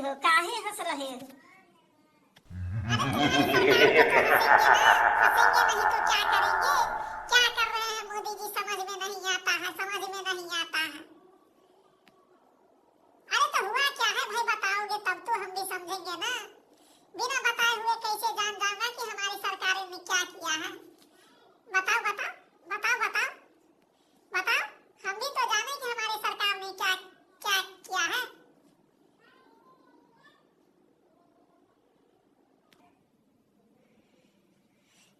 हो? काहे हंस रहे हो? हंसेंगे नहीं तो क्या करेंगे? क्या कर रहे हैं मोदी जी समझ में नहीं आता है, समझ में नहीं आता है। अरे तो हुआ क्या है भाई, बताओगे तब तो हम भी समझेंगे ना। बिना बताए हुए कैसे जान जाऊंगा कि हमारी सरकार ने क्या किया है? बताओ बताओ बताओ बताओ बताओ, हम भी तो जाने कि हमारी सरकार ने क्या क्या किया है।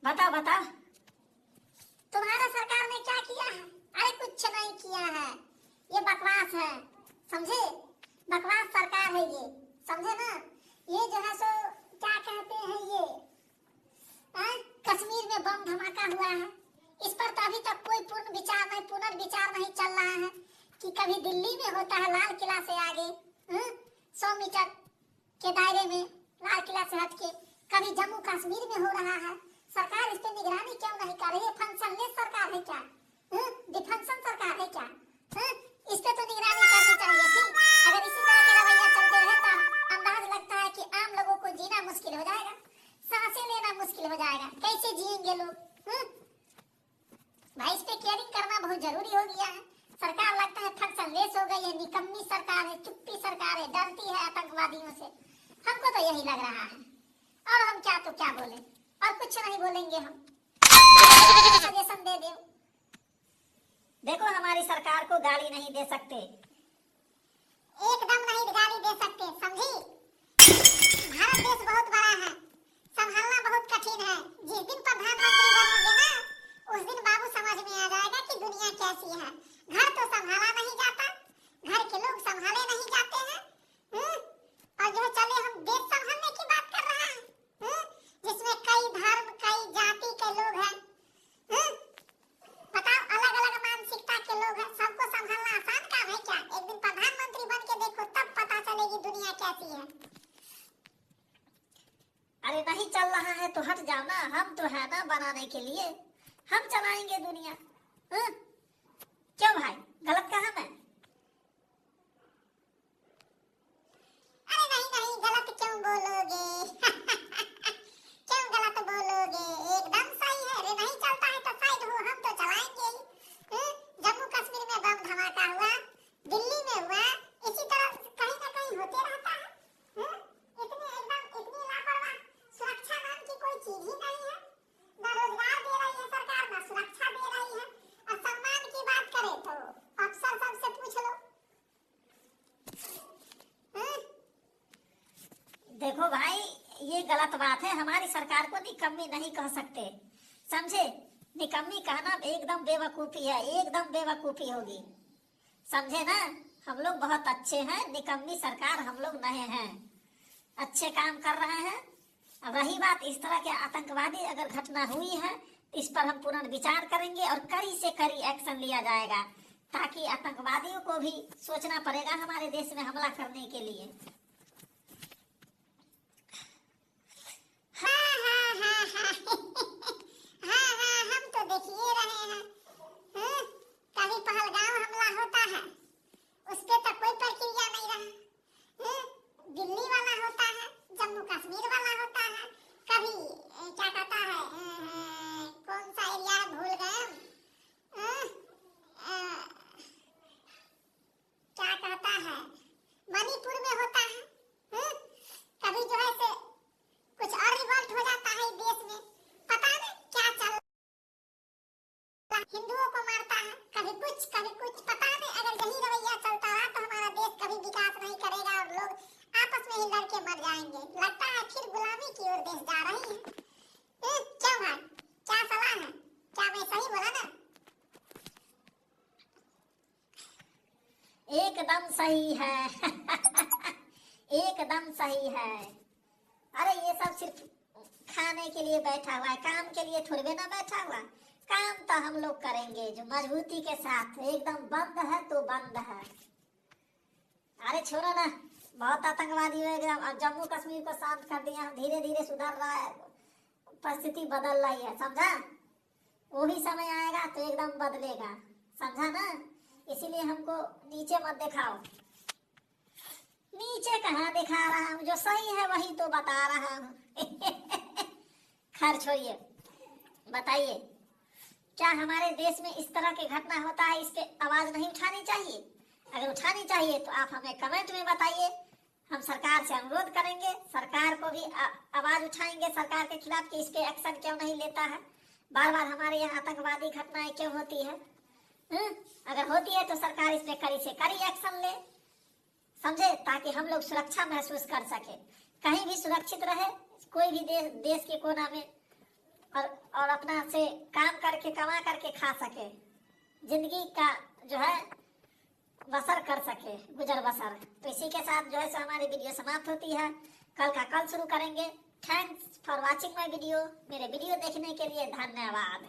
बताओ बताओ, तुम्हारा सरकार ने क्या किया है? अरे कुछ नहीं किया है, ये बकवास है, समझे? बकवास सरकार है ये, समझे ना? ये जो है सो क्या कहते हैं ये, कश्मीर में बम धमाका हुआ है, इस पर तो अभी तक कोई पुनर्विचार नहीं चल रहा है कि कभी दिल्ली में होता है लाल किला से आगे, 100 मीटर के दायरे में लाल किला से हटके, कभी जम्मू कश्मीर में हो रहा है। सरकार इस पे निगरानी क्यों नहीं कर रही है? फंक्शनलेस सरकार है क्या? डिफंक्शन सरकार है क्या? इस पे तो निगरानी करनी चाहिए थी। अगर इसी तरह के रवैया चलते रहे तो अंदाज लगता है कि आम लोगों को जीना मुश्किल हो जाएगा, सांसें लेना मुश्किल हो जाएगा, कैसे जिएंगे लोग? भाई इस पे केयरिंग करना बहुत जरूरी हो गया है। सरकार लगता है फंक्शनलेस हो गई है, निकम्मी सरकार है, चुप्पी सरकार है, डरती है आतंकवादियों से। हमको तो यही लग रहा है, और हम क्या तो क्या बोले, और कुछ नहीं बोलेंगे हम, सजेशन दे दो। देखो हमारी सरकार को गाली नहीं दे सकते, एकदम नहीं गाली दे सकते, समझी? भारत देश बहुत बड़ा है, संभालना बहुत कठिन है। जिस दिन प्रधानमंत्री बनोगे ना, उस दिन बाबू समझ में आ जाएगा कि दुनिया कैसी है। घर तो संभाला नहीं जाता, घर के लोग संभाले नहीं जाते हैं, और जो चले हम देश संभालने की बात कर रहा है, जिसमें कई धर्म कई जाति के लोग हैं, बताओ अलग अलग मानसिकता के लोग हैं, सबको संभालना आसान काम है क्या? एक दिन प्रधानमंत्री बन के देखो, तब पता चलेगी दुनिया कैसी है। अरे नहीं चल रहा है तो हट जाओ ना, हम तो है ना बनाने के लिए, हम चलाएंगे दुनिया। क्यों भाई, गलत कहा मैं? अरे नहीं नहीं, गलत क्यों बोलोगे? क्यों गलत बोलोगे? एकदम सही है। अरे नहीं चलता है तो साइड हो, हम तो चलाएंगे ही। जम्मू कश्मीर में बम धमाका हुआ, दिल्ली में हुआ, इसी तरह कहीं ना कहीं होते रहता है। इतनी लापरवाह, सुरक्षा नाम की कोई चीज ही नहीं है। ना रोजगार दे रही है सरकार, ना सुरक्षा दे रही है। और सम्मान की बात करें तो अफसर सबसे पूछ लो। देखो भाई ये गलत बात है, हमारी सरकार को निकम्मी नहीं कह सकते, समझे? निकम्मी कहना एकदम बेवकूफी है, एकदम बेवकूफी होगी, समझे ना? हम लोग बहुत अच्छे हैं, निकम्मी सरकार हम लोग नहीं हैं, अच्छे काम कर रहे हैं। अब रही बात इस तरह के आतंकवादी अगर घटना हुई है, इस पर हम पुनर्विचार करेंगे और कड़ी से कड़ी एक्शन लिया जाएगा, ताकि आतंकवादियों को भी सोचना पड़ेगा हमारे देश में हमला करने के लिए। हम तो देखिए रहे हैं, कभी पहलगाम हमला होता है, उस पे तो कोई प्रक्रिया नहीं रहा। दिल्ली वाला होता है, जम्मू कश्मीर वाला होता है, कभी क्या कहता है, कौन सा एरिया भूल गए हम, क्या कहता है, मणिपुर में होता है। कभी जो है से कुछ और रिवॉल्ट हो जाता है देश में, पता नहीं क्या चल रहा, हिंदुओं को मारता है, कभी कुछ पता नहीं। अगर यही रवैया चलता रहा तो हमारा देश कभी विकास नहीं करेगा और लोग आपस में ही लड़के मर जाएंगे। लगता है फिर गुलामी की ओर देश जा रही है। क्यों भाई, क्या सलाह है? क्या मैं सही बोला ना? एकदम सही है। एकदम सही है। अरे ये सब सिर्फ खाने के लिए बैठा हुआ है, काम के लिए थोड़ी ना बैठा हुआ। काम तो हम लोग करेंगे जो मजबूती के साथ, एकदम बंद है तो बंद है। अरे छोड़ो ना, बहुत आतंकवादी हो गया, अब जम्मू कश्मीर को शांत कर दिया, धीरे धीरे सुधर रहा है, परिस्थिति बदल रही है, समझा? वही समय आएगा तो एकदम बदलेगा, समझा ना? इसीलिए हमको नीचे मत दिखाओ। नीचे कहाँ दिखा रहा हूँ, जो सही है वही तो बता रहा हूँ। खैर छोड़िए, बताइए क्या हमारे देश में इस तरह की घटना होता है, इस पे आवाज नहीं उठानी चाहिए? अगर उठानी चाहिए तो आप हमें कमेंट में बताइए, हम सरकार से अनुरोध करेंगे, सरकार को भी आवाज उठाएंगे सरकार के खिलाफ कि इस पे एक्शन क्यों नहीं लेता है, बार बार हमारे यहाँ आतंकवादी घटनाएं क्यों होती है। अगर होती है तो सरकार इस पे कड़ी से कड़ी एक्शन ले, समझे, ताकि हम लोग सुरक्षा महसूस कर सके, कहीं भी सुरक्षित रहे, कोई भी देश के कोना में, और अपना से काम करके कमा करके खा सके, जिंदगी का जो है बसर कर सके, गुजर बसर। तो इसी के साथ जो है सो हमारी वीडियो समाप्त होती है, कल का कल शुरू करेंगे। Thanks for watching my video. मेरे वीडियो देखने के लिए धन्यवाद।